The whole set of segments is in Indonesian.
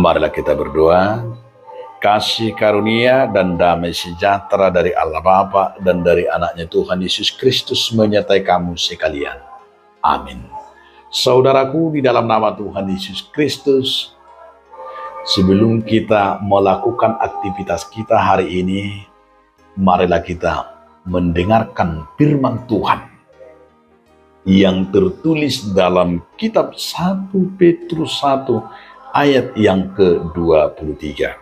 Marilah kita berdoa. Kasih karunia dan damai sejahtera dari Allah Bapa dan dari anaknya Tuhan Yesus Kristus menyertai kamu sekalian. Amin. Saudaraku, di dalam nama Tuhan Yesus Kristus, sebelum kita melakukan aktivitas kita hari ini, marilah kita mendengarkan firman Tuhan yang tertulis dalam kitab 1 Petrus 1 ayat yang ke-23.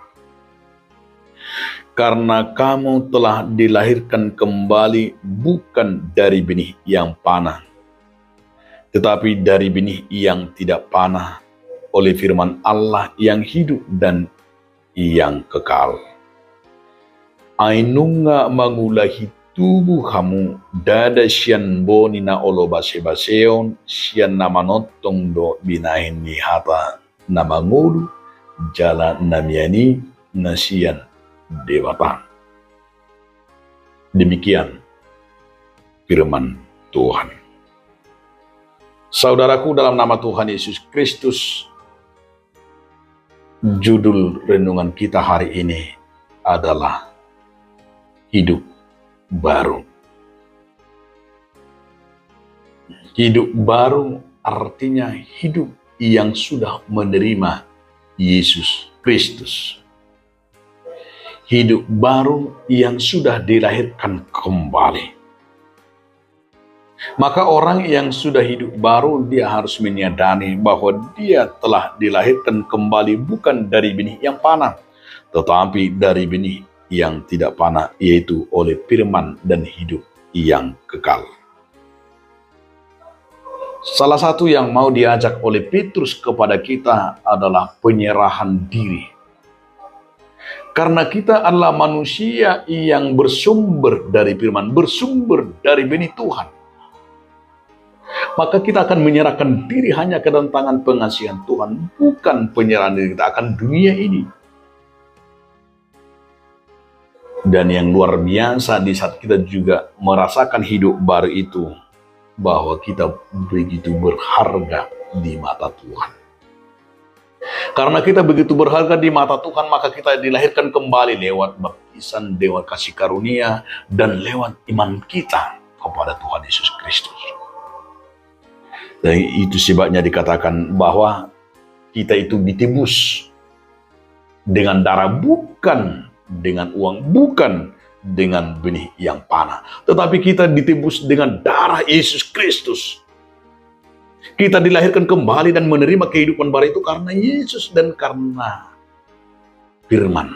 Karena kamu telah dilahirkan kembali bukan dari benih yang panah, tetapi dari benih yang tidak panah, oleh firman Allah yang hidup dan yang kekal. Ainunga mangulahi tubuh kamu dada sian bonina olo base-baseon sian namanotong do binahin nihata namangulu jala namiani nasian dewata. Demikian firman Tuhan. Saudaraku, dalam nama Tuhan Yesus Kristus, judul renungan kita hari ini adalah hidup baru. Hidup baru artinya hidup yang sudah menerima Yesus Kristus. Hidup baru yang sudah dilahirkan kembali. Maka orang yang sudah hidup baru, dia harus menyadari bahwa dia telah dilahirkan kembali bukan dari benih yang panah, tetapi dari benih yang tidak panah, yaitu oleh firman dan hidup yang kekal. Salah satu yang mau diajak oleh Petrus kepada kita adalah penyerahan diri. Karena kita adalah manusia yang bersumber dari firman, bersumber dari benih Tuhan. Maka kita akan menyerahkan diri hanya ke dalam tangan pengasihan Tuhan, bukan penyerahan diri kita akan dunia ini. Dan yang luar biasa di saat kita juga merasakan hidup baru itu, bahwa kita begitu berharga di mata Tuhan. Karena kita begitu berharga di mata Tuhan, maka kita dilahirkan kembali lewat baptisan, lewat kasih karunia, dan lewat iman kita kepada Tuhan Yesus Kristus. Dan itu sebabnya dikatakan bahwa kita itu ditebus dengan darah, bukan dengan uang, bukan dengan benih yang panah, tetapi kita ditebus dengan darah Yesus Kristus. Kita dilahirkan kembali dan menerima kehidupan baru itu karena Yesus dan karena firman.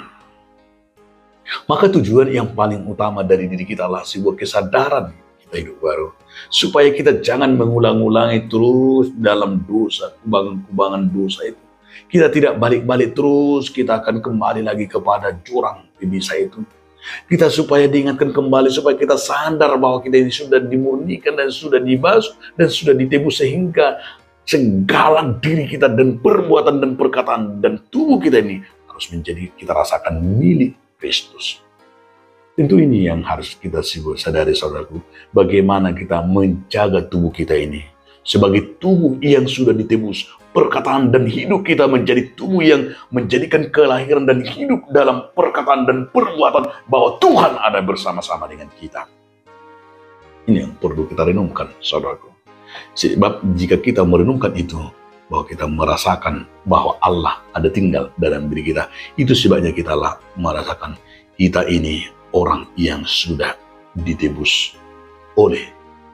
Maka tujuan yang paling utama dari diri kita adalah sebuah kesadaran kita hidup baru, supaya kita jangan mengulang-ulangi terus dalam dosa, kubangan-kubangan dosa itu. Kita tidak balik-balik terus, kita akan kembali lagi kepada jurang bisa itu. Kita supaya diingatkan kembali, supaya kita sadar bahwa kita ini sudah dimurnikan dan sudah dibasuh dan sudah ditebus, sehingga segala diri kita dan perbuatan dan perkataan dan tubuh kita ini harus menjadi kita rasakan milik Kristus. Tentu ini yang harus kita sadari, saudaraku, bagaimana kita menjaga tubuh kita ini sebagai tubuh yang sudah ditebus. Perkataan dan hidup kita menjadi tubuh yang menjadikan kelahiran dan hidup dalam perkataan dan perbuatan bahwa Tuhan ada bersama-sama dengan kita. Ini yang perlu kita renungkan, saudaraku. Sebab jika kita merenungkan itu, bahwa kita merasakan bahwa Allah ada tinggal dalam diri kita, itu sebabnya kita merasakan kita ini orang yang sudah ditebus oleh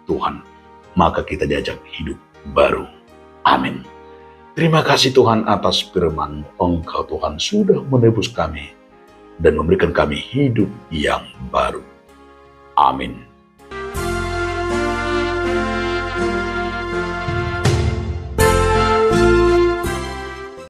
Tuhan. Maka kita diajak hidup baru. Amin. Terima kasih Tuhan atas firman. Engkau Tuhan sudah menebus kami dan memberikan kami hidup yang baru. Amin.